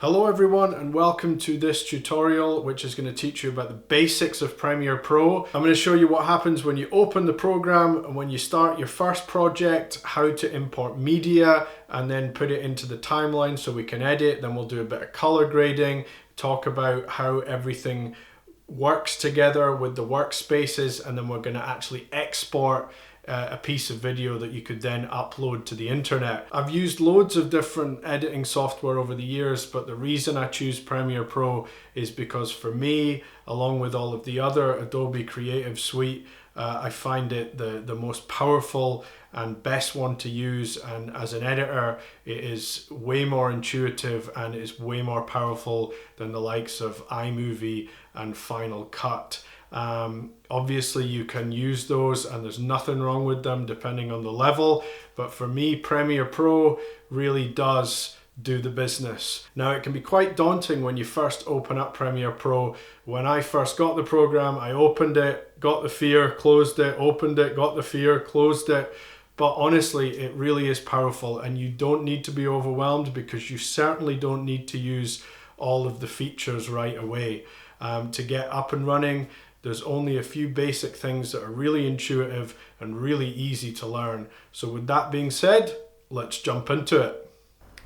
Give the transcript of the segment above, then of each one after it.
Hello everyone and welcome to this tutorial which is going to teach you about the basics of Premiere Pro. I'm going to show you what happens when you open the program and when you start your first project, how to import media and then put it into the timeline so we can edit. Then we'll do a bit of color grading, talk about how everything works together with the workspaces, and then we're going to actually export a piece of video that you could then upload to the internet. I've used loads of different editing software over the years, but the reason I choose Premiere Pro is because for me, along with all of the other Adobe Creative Suite, I find it the most powerful and best one to use, and as an editor it is way more intuitive and is way more powerful than the likes of iMovie and Final Cut. Obviously you can use those and there's nothing wrong with them depending on the level, but for me Premiere Pro really does do the business. Now it can be quite daunting when you first open up Premiere Pro. When I first got the program, I opened it, got the fear, closed it, opened it, got the fear, closed it. But honestly, it really is powerful and you don't need to be overwhelmed because you certainly don't need to use all of the features right away. To get up and running, there's only a few basic things that are really intuitive and really easy to learn. So with that being said, let's jump into it.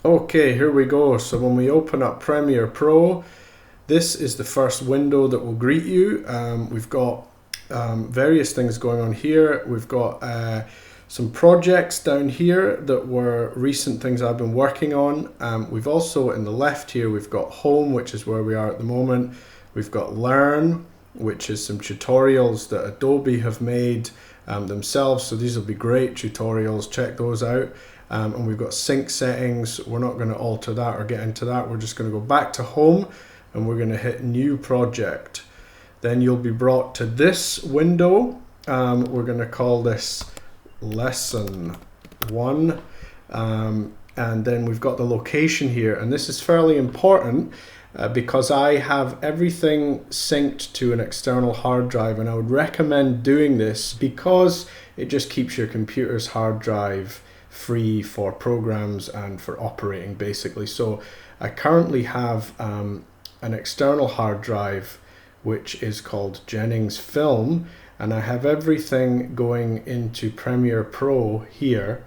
Okay, here we go. So when we open up Premiere Pro, this is the first window that will greet you. We've got various things going on here. We've got some projects down here that were recent things I've been working on. We've also, in the left here, we've got Home, which is where we are at the moment. We've got Learn, which is some tutorials that Adobe have made themselves. So these will be great tutorials, check those out. And we've got sync settings. We're not going to alter that or get into that. We're just going to go back to Home and we're going to hit New Project. Then you'll be brought to this window. We're going to call this Lesson 1. And then we've got the location here. And this is fairly important because I have everything synced to an external hard drive, and I would recommend doing this because it just keeps your computer's hard drive free for programs and for operating basically. So I currently have an external hard drive which is called Jennings Film, and I have everything going into Premiere Pro here.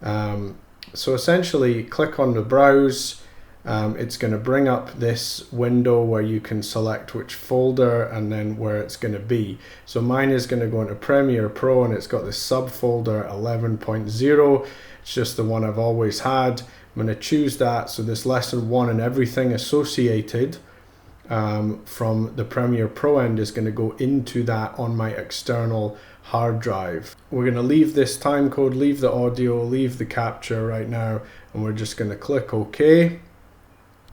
So essentially click on the browse. It's going to bring up this window where you can select which folder and then where it's going to be. So mine is going to go into Premiere Pro and it's got this subfolder 11.0. It's just the one I've always had. I'm going to choose that. So this lesson 1 and everything associated from the Premiere Pro end is going to go into that on my external hard drive. We're going to leave this time code, leave the audio, leave the capture right now, and we're just going to click OK.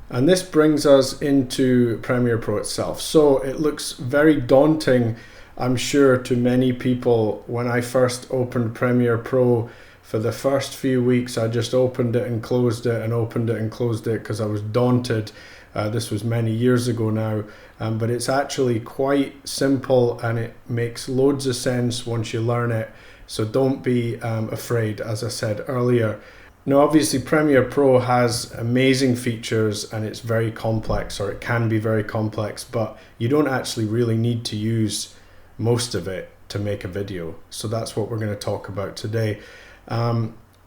And this brings us into Premiere Pro itself. So it looks very daunting, I'm sure, to many people. When I first opened Premiere Pro, for the first few weeks, I just opened it and closed it and opened it and closed it because I was daunted. This was many years ago now, but it's actually quite simple and it makes loads of sense once you learn it. So don't be afraid, as I said earlier. Now obviously Premiere Pro has amazing features and it's very complex, or it can be very complex, but you don't actually really need to use most of it to make a video. So that's what we're going to talk about today.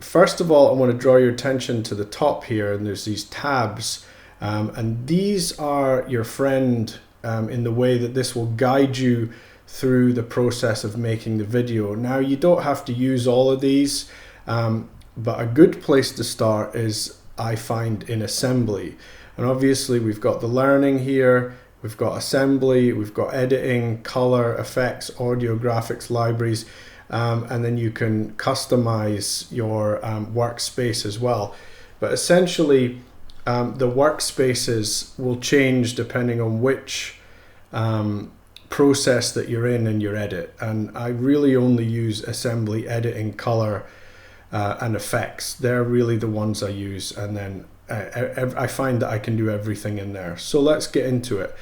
First of all, I want to draw your attention to the top here, and there's these tabs, and these are your friend in the way that this will guide you through the process of making the video. Now you don't have to use all of these, but a good place to start is, I find, in assembly. And obviously we've got the learning here, we've got assembly, we've got editing, color, effects, audio, graphics, libraries, and then you can customize your workspace as well. But essentially the workspaces will change depending on which process that you're in your edit. And I really only use assembly, editing, color, and effects. They're really the ones I use, and then I find that I can do everything in there. So let's get into it.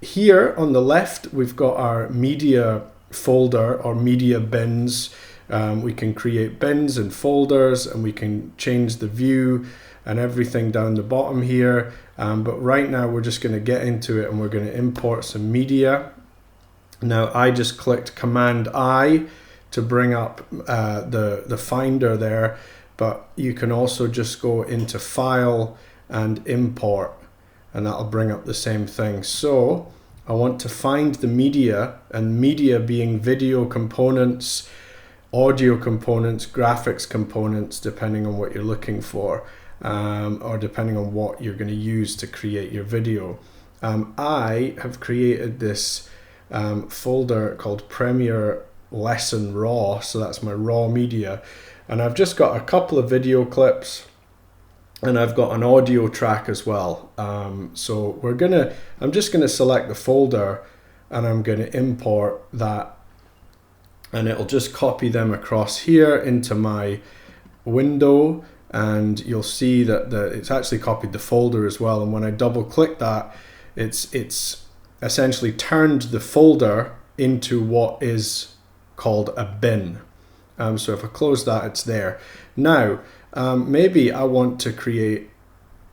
Here on the left we've got our media folder or media bins. We can create bins and folders, and we can change the view and everything down the bottom here. But right now we're just going to get into it and we're going to import some media. Now I just clicked Command I to bring up the Finder there, but you can also just go into File and Import, and that'll bring up the same thing. So I want to find the media, and media being video components, audio components, graphics components, depending on what you're looking for, or depending on what you're going to use to create your video. I have created this folder called Premiere Lesson Raw, so that's my raw media, and I've just got a couple of video clips and I've got an audio track as well. So I'm just gonna select the folder and I'm gonna import that, and it'll just copy them across here into my window, and you'll see that it's actually copied the folder as well. And when I double click that, it's essentially turned the folder into what is called a bin. So if I close that, it's there. Now, maybe I want to create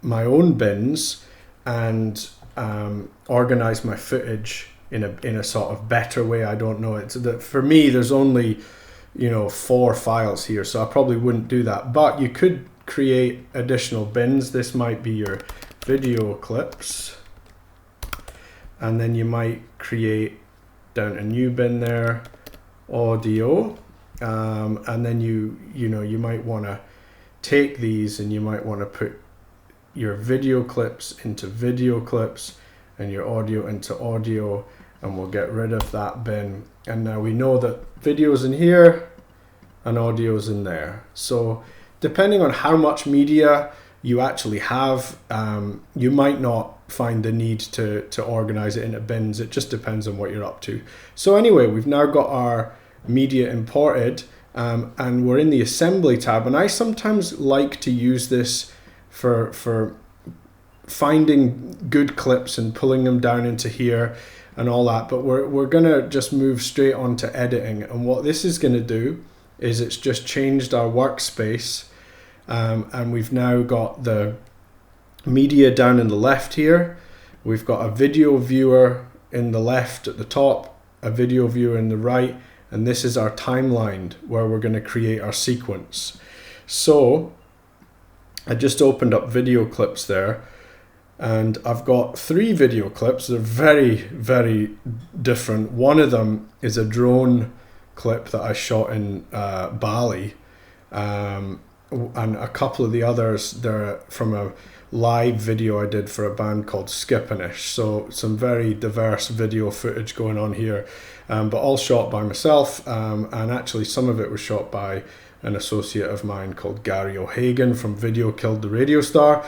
my own bins and organize my footage in a sort of better way. I don't know. It's that for me, there's only 4 files here, so I probably wouldn't do that. But you could create additional bins. This might be your video clips, and then you might create down a new bin there, audio, and then you might want to take these and you might want to put your video clips into video clips and your audio into audio, and we'll get rid of that bin. And now we know that video's in here and audio's in there. So depending on how much media you actually have, you might not find the need to organize it into bins. It just depends on what you're up to. So anyway, we've now got our media imported, and we're in the assembly tab, and I sometimes like to use this for finding good clips and pulling them down into here and all that, but we're gonna just move straight on to editing. And what this is gonna do is it's just changed our workspace, and we've now got the media down in the left here. We've got a video viewer in the left at the top, a video viewer in the right, and this is our timeline where we're going to create our sequence. So I just opened up video clips there, and I've got 3 video clips. They're very, very different. One of them is a drone clip that I shot in Bali, and a couple of the others, they're from a live video I did for a band called Skippinish. So some very diverse video footage going on here, but all shot by myself, and actually some of it was shot by an associate of mine called Gary O'Hagan from Video Killed the Radio Star.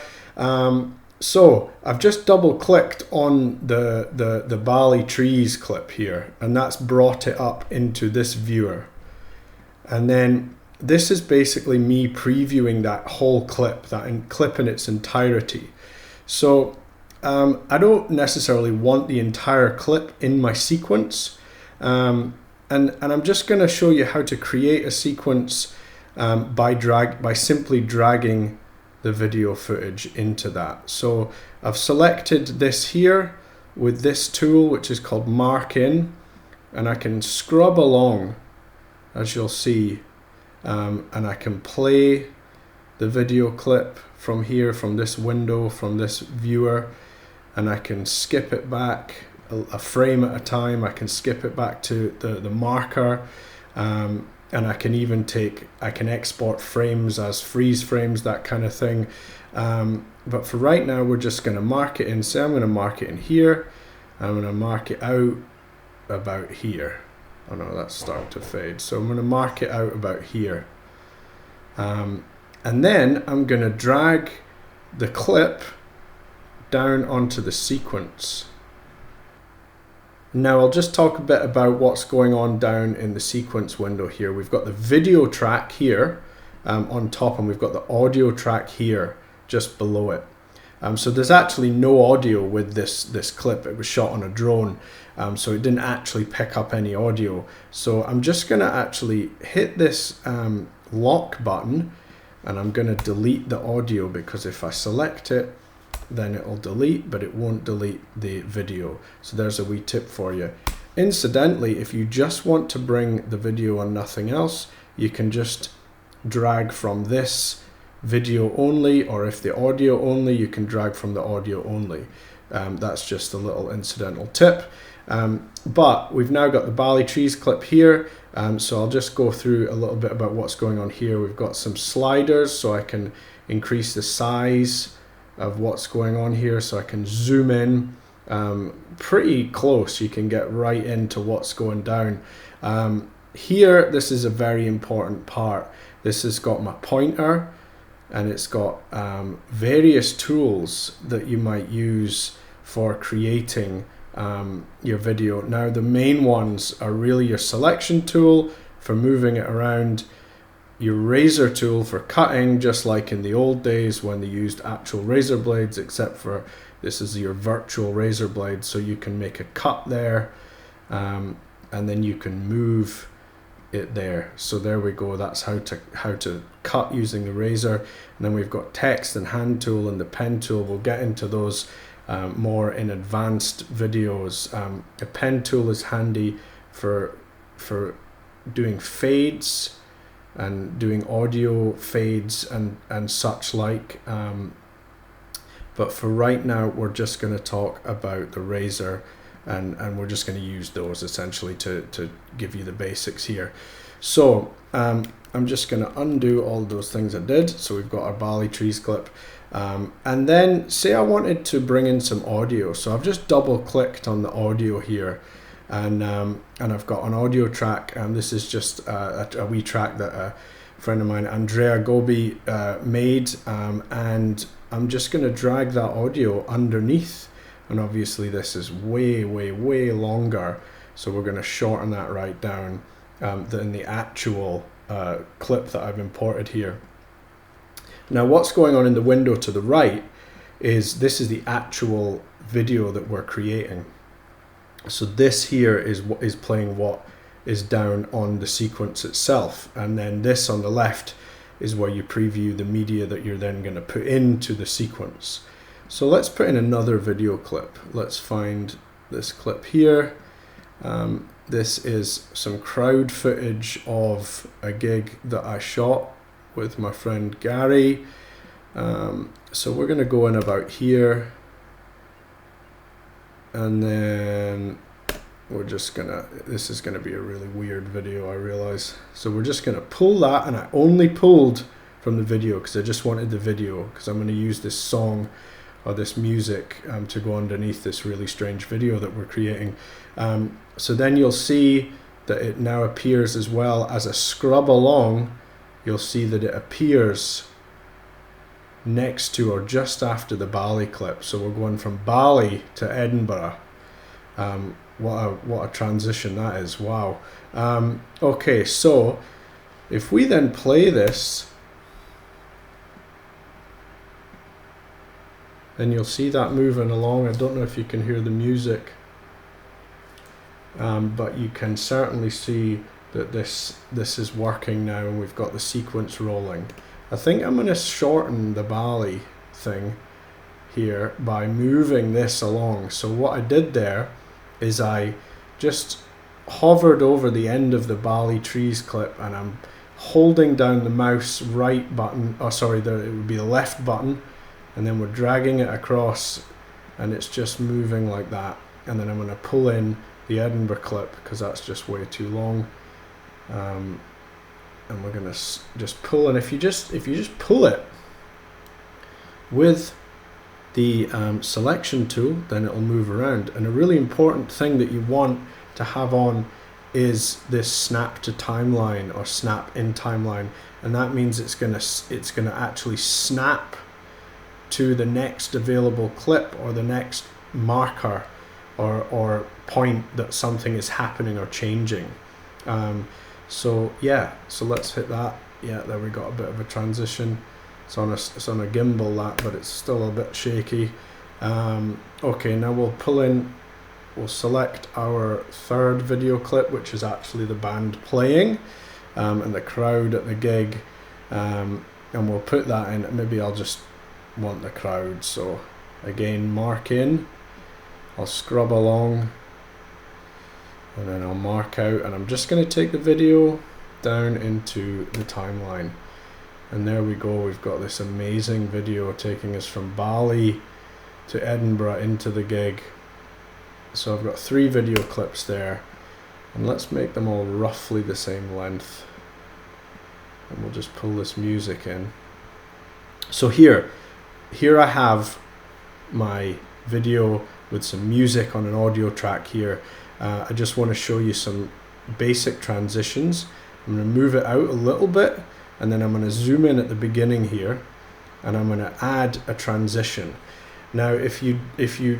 So I've just double clicked on the Bali trees clip here, and that's brought it up into this viewer. And then this is basically me previewing that whole clip, clip in its entirety. So I don't necessarily want the entire clip in my sequence, and I'm just going to show you how to create a sequence by simply dragging the video footage into that. So I've selected this here with this tool, which is called Mark In, and I can scrub along, as you'll see. And I can play the video clip from here, from this window, from this viewer, and I can skip it back a frame at a time. I can skip it back to the marker, and I can even I can export frames as freeze frames, that kind of thing. But for right now, we're just going to mark it in. So I'm going to mark it in here. I'm going to mark it out about here. Oh no, that's starting to fade. So I'm going to mark it out about here. And then I'm going to drag the clip down onto the sequence. Now I'll just talk a bit about what's going on down in the sequence window here. We've got the video track here on top, and we've got the audio track here just below it. So there's actually no audio with this clip. It was shot on a drone, so it didn't actually pick up any audio. So I'm just going to actually hit this lock button, and I'm going to delete the audio, because if I select it, then it'll delete, but it won't delete the video. So there's a wee tip for you. Incidentally, if you just want to bring the video and nothing else, you can just drag from this video only, or if the audio only, you can drag from the audio only. That's just a little incidental tip. But we've now got the Bali trees clip here, so I'll just go through a little bit about what's going on here. We've got some sliders, so I can increase the size of what's going on here, so I can zoom in pretty close. You can get right into what's going down. Here, this is a very important part. This has got my pointer, and it's got various tools that you might use for creating your video. Now, the main ones are really your selection tool for moving it around, your razor tool for cutting, just like in the old days when they used actual razor blades, except for this is your virtual razor blade, so you can make a cut there, and then you can move it there. So there we go. That's how to cut using the razor. And then we've got text and hand tool and the pen tool. We'll get into those more in advanced videos. The pen tool is handy for doing fades and doing audio fades and such like. But for right now, we're just going to talk about the razor, and we're just going to use those essentially to give you the basics here. So I'm just going to undo all those things I did. So we've got our Bali trees clip. And then say I wanted to bring in some audio. So I've just double clicked on the audio here, and I've got an audio track, and this is just a wee track that a friend of mine, Andrea Gobi, made, and I'm just going to drag that audio underneath, and obviously this is way longer, so we're going to shorten that right down than the actual clip that I've imported here. Now what's going on in the window to the right is this is the actual video that we're creating. So this here is playing what is down on the sequence itself, and then this on the left is where you preview the media that you're then going to put into the sequence. So let's put in another video clip. Let's find this clip here. This is some crowd footage of a gig that I shot with my friend Gary. So we're going to go in about here, and then we're just gonna, this is gonna be a really weird video, I realize. So we're just gonna pull that, and I only pulled from the video because I just wanted the video, because I'm gonna use this song or this music to go underneath this really strange video that we're creating. So then you'll see that it now appears, as well as I scrub along, you'll see that it appears next to or just after the Bali clip. So we're going from Bali to Edinburgh. What a transition that is. Wow. Okay, so if we then play this, then you'll see that moving along. I don't know if you can hear the music, but you can certainly see that this is working now, and we've got the sequence rolling. I think I'm going to shorten the Bali thing here by moving this along. So what I did there is I just hovered over the end of the Bali trees clip, and I'm holding down the mouse right button, oh sorry, it would be the left button, and then we're dragging it across, and it's just moving like that. And then I'm going to pull in the Edinburgh clip because that's just way too long, and we're going to just pull. And if you just pull it with the selection tool, then it'll move around. And a really important thing that you want to have on is this snap to timeline or snap in timeline, and that means it's gonna actually snap to the next available clip or the next marker or point that something is happening or changing. So yeah, so let's hit that. Yeah, there we got a bit of a transition. It's on a gimbal, that, but it's still a bit shaky. Okay, now we'll select our third video clip, which is actually the band playing, and the crowd at the gig. and we'll put that in. Maybe I'll just want the crowd, so again, mark in, I'll scrub along, and then I'll mark out, and I'm just going to take the video down into the timeline. And there we go, we've got this amazing video taking us from Bali to Edinburgh into the gig. So I've got 3 video clips there, and let's make them all roughly the same length. And we'll just pull this music in. So here I have my video with some music on an audio track here. I just want to show you some basic transitions. I'm going to move it out a little bit, and then I'm going to zoom in at the beginning here, and I'm going to add a transition. Now if you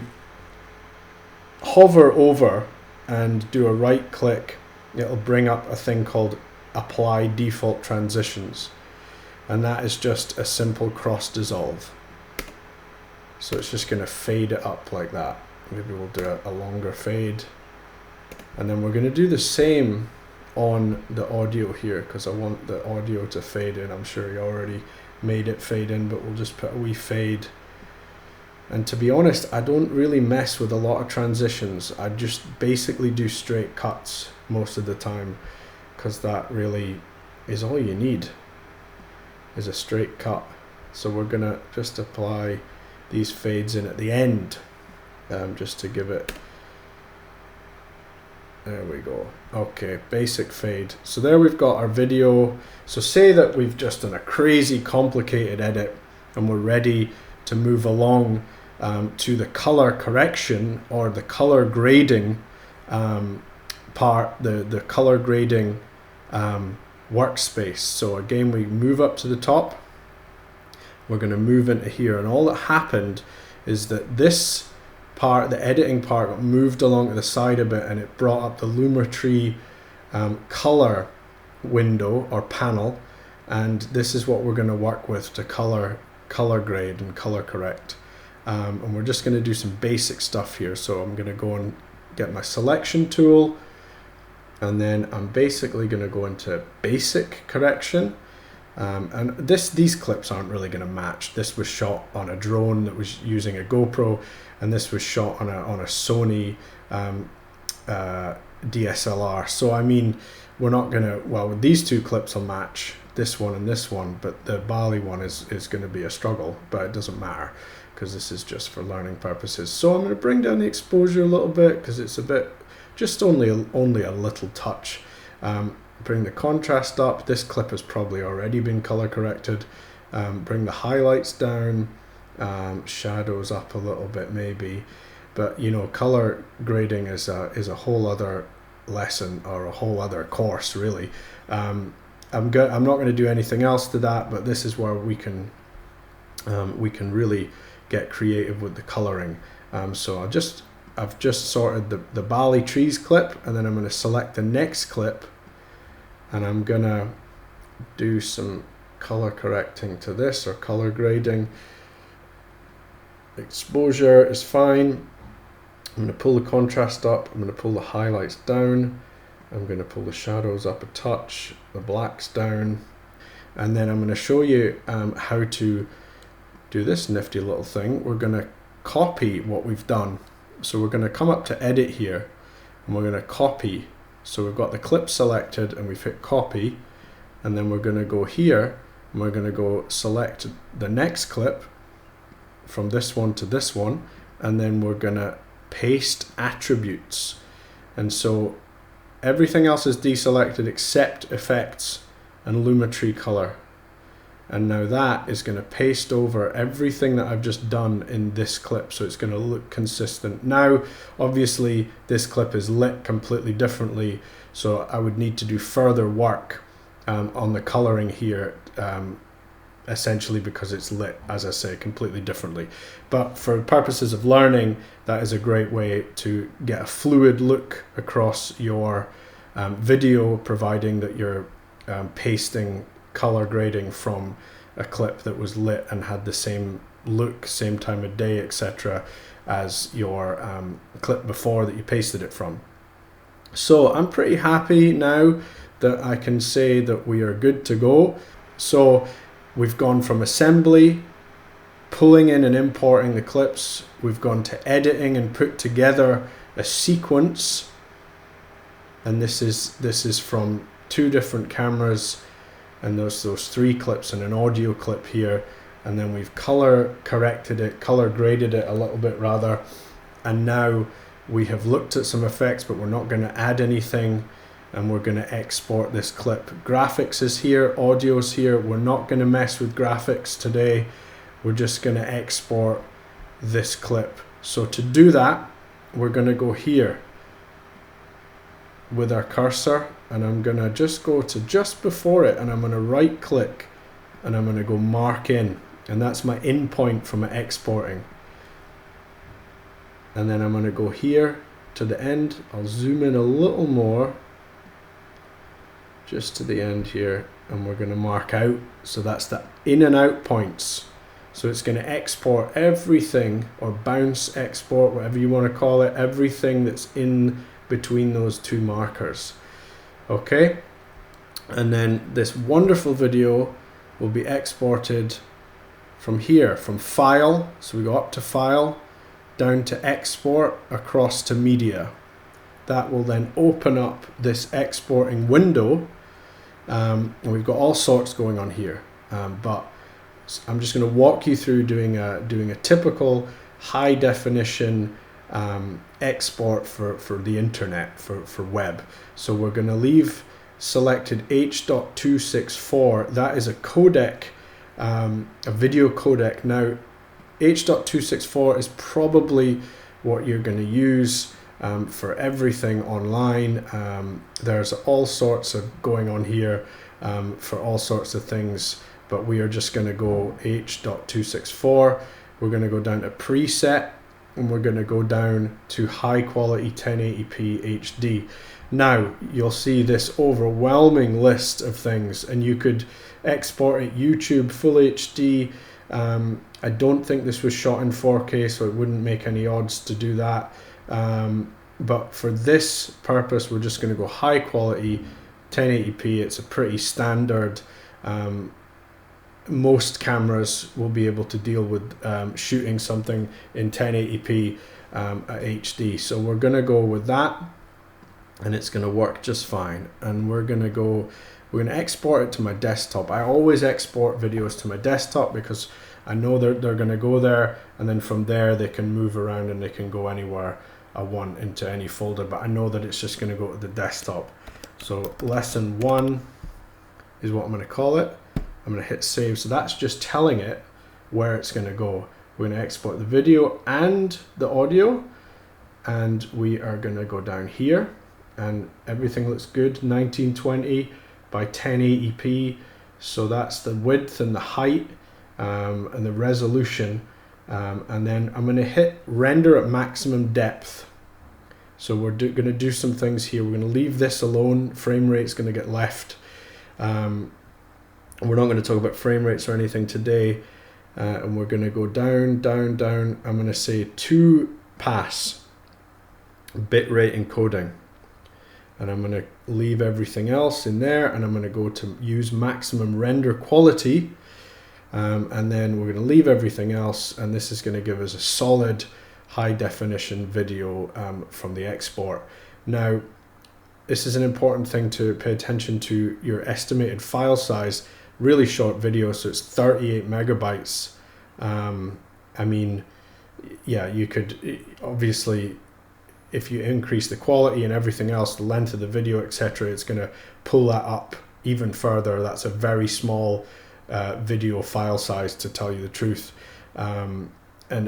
hover over and do a right click, it'll bring up a thing called Apply Default Transitions, and that is just a simple cross dissolve. So it's just going to fade it up like that. Maybe we'll do a longer fade, and then we're going to do the same on the audio here, because I want the audio to fade in. I'm sure you already made it fade in, but we'll just put a wee fade. And to be honest, I don't really mess with a lot of transitions. I just basically do straight cuts most of the time, because that really is all you need, is a straight cut. So we're gonna just apply these fades in at the end, just to give it. There we go. Okay, basic fade. So there we've got our video. So say that we've just done a crazy complicated edit and we're ready to move along to the color correction or the color grading part, the color grading workspace. So again, we move up to the top. We're going to move into here, and all that happened is that this part, the editing part, got moved along to the side a bit, and it brought up the Lumetri color window or panel, and this is what we're going to work with to color grade and color correct. And we're just going to do some basic stuff here. So I'm going to go and get my selection tool, and then I'm basically going to go into basic correction. And these clips aren't really going to match. This was shot on a drone that was using a GoPro, and this was shot on a Sony DSLR. So I mean, we're not going to, well, these 2 clips will match, this one and this one, but the Bali one is going to be a struggle, but it doesn't matter because this is just for learning purposes. So I'm going to bring down the exposure a little bit because it's a bit, just only a little touch. Bring the contrast up. This clip has probably already been color corrected. Bring the highlights down, shadows up a little bit maybe, but you know, color grading is a whole other lesson or a whole other course really. I'm not going to do anything else to that, but this is where we can really get creative with the coloring. So I've just sorted the Bali trees clip, and then I'm going to select the next clip, and I'm going to do some color correcting to this, or color grading. Exposure is fine. I'm going to pull the contrast up, I'm going to pull the highlights down, I'm going to pull the shadows up a touch, the blacks down, and then I'm going to show you how to do this nifty little thing. We're going to copy what we've done. So we're going to come up to edit here, and we're going to copy. So we've got the clip selected, and we've hit copy, and then we're going to go here, and we're going to go select the next clip from this one to this one, and then we're going to paste attributes. And so everything else is deselected except effects and Lumetri color. And now that is going to paste over everything that I've just done in this clip, so it's going to look consistent. Now, obviously, this clip is lit completely differently, so I would need to do further work on the coloring here, essentially because it's lit, as I say, completely differently. But for purposes of learning, that is a great way to get a fluid look across your video, providing that you're pasting color grading from a clip that was lit and had the same look, same time of day, etc. as your clip before that you pasted it from. So I'm pretty happy now that I can say that we are good to go. So we've gone from assembly, pulling in and importing the clips, we've gone to editing and put together a sequence, and this is from 2 different cameras, and there's those 3 clips and an audio clip here, and then we've color corrected it, color graded it a little bit rather, and now we have looked at some effects, but we're not going to add anything, and we're going to export this clip. Graphics is here, audio's here. We're not going to mess with graphics today. We're just going to export this clip. So to do that, we're going to go here with our cursor, and I'm going to just go to just before it, and I'm going to right click, and I'm going to go mark in, and that's my in point for my exporting. And then I'm going to go here to the end. I'll zoom in a little more, just to the end here, and we're going to mark out. So that's the in and out points. So it's going to export everything, or bounce export, whatever you want to call it, everything that's in between those 2 markers. Okay, and then this wonderful video will be exported from here, from file. So we go up to file, down to export, across to media. That will then open up this exporting window, and we've got all sorts going on here, but I'm just going to walk you through doing a typical high definition export for the internet, for web. So we're going to leave selected H.264. That is a codec, a video codec. Now H.264 is probably what you're going to use for everything online. There's all sorts of going on here for all sorts of things, but we are just going to go H.264. We're going to go down to preset, and we're going to go down to high quality 1080p HD. Now you'll see this overwhelming list of things, and you could export it YouTube full HD. I don't think this was shot in 4K, so it wouldn't make any odds to do that. But for this purpose, we're just going to go high quality 1080p. It's a pretty standard. Most cameras will be able to deal with shooting something in 1080p at HD. So we're going to go with that, and it's going to work just fine. And we're going to export it to my desktop. I always export videos to my desktop because I know they're going to go there, and then from there they can move around and they can go anywhere I want into any folder, but I know that it's just going to go to the desktop. So lesson 1 is what I'm going to call it. I'm going to hit save. So that's just telling it where it's going to go. We're going to export the video and the audio, and we are going to go down here, and everything looks good. 1920 by 1080p. So that's the width and the height and the resolution. And then I'm going to hit render at maximum depth. So we're going to do some things here. We're going to leave this alone. Frame rate's going to get left. We're not going to talk about frame rates or anything today. And we're going to go down, down, down. I'm going to say 2 pass bitrate encoding. And I'm going to leave everything else in there, and I'm going to go to use maximum render quality. And then we're going to leave everything else, and this is going to give us a solid high definition video from the export. Now, this is an important thing to pay attention to, your estimated file size. Really short video, so it's 38 megabytes. I mean, yeah, you could obviously, if you increase the quality and everything else, the length of the video, etc., it's going to pull that up even further. That's a very small video file size, to tell you the truth. An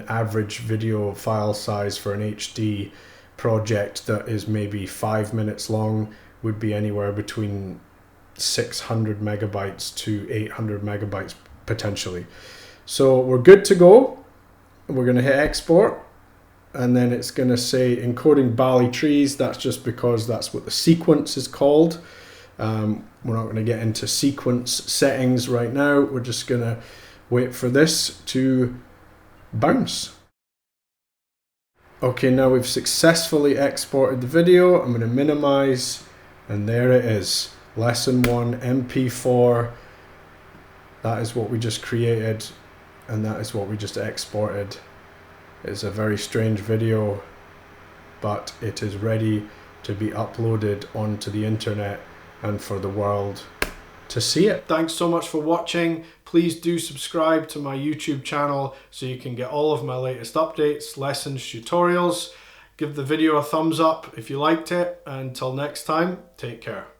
average video file size for an HD project that is maybe 5 minutes long would be anywhere between 600 megabytes to 800 megabytes potentially. So we're good to go. We're going to hit export, and then it's going to say encoding Bali trees. That's just because that's what the sequence is called. We're not going to get into sequence settings right now. We're just going to wait for this to bounce. Okay, now we've successfully exported the video. I'm going to minimize, and there it is. Lesson 1 MP4 That is what we just created, and that is what we just exported. It's a very strange video, but it is ready to be uploaded onto the internet and for the world to see it. Thanks so much for watching. Please do subscribe to my YouTube channel so you can get all of my latest updates, lessons, tutorials. Give the video a thumbs up if you liked it. Until next time, take care.